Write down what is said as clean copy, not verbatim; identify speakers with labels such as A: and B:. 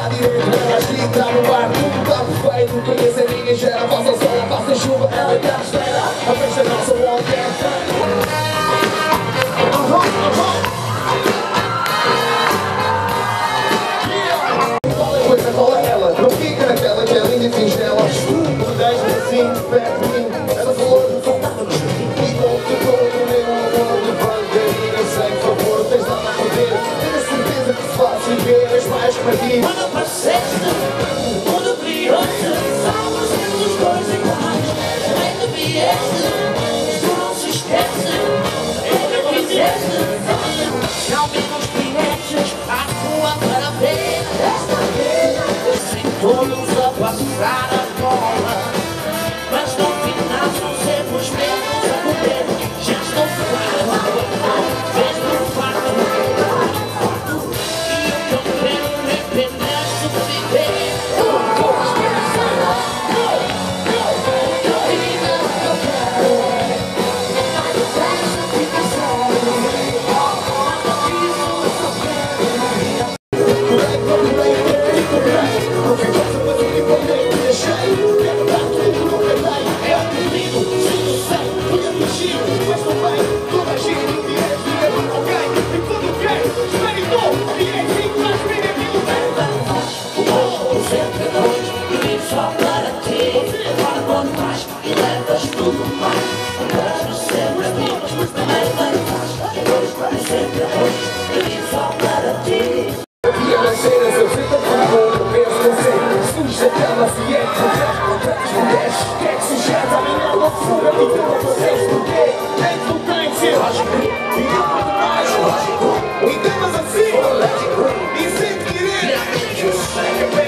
A: dá direito a agita no bar. Tudo tá perfeito, conhece a ninguém gera. Passa sol, passa chuva, ela está à espera. A festa nossa, o all qual é ela? Não fica naquela que é linda e singela. Deixa-me assim, perto de mim. Ela falou de faltava nos ficou todo meu amor. Levanta e não sei, por favor, tens nada a perder. Tenho a certeza que se faz e vês mais para ti.
B: Quando apareceste, quando criou-te, sabes que os dois iguais. Bem que vieste, tu não se esquece. É que quiseste. Não vimos os clientes à tua parabéns. Esta vida sem todos a passar a bola. Mas no final são sempre os mesmos a correr. Já estou farto, mesmo farto. E o que eu quero é apenas sobreviver. Só para ti, agora quando vais e levas tudo mais. Andas sempre amigos, também vais. Depois sempre amigos, e só para ti.
A: Aqui a nascer, eu sei que eu penso, não sei. Suja aquela fiesta, as mulheres, que é que sujeta a minha alma fuga, e tu não fazes porquê? É que tu tens de ser lógico, e eu muito mais lógico. E temas assim, lógico, e sem querer, eu sei que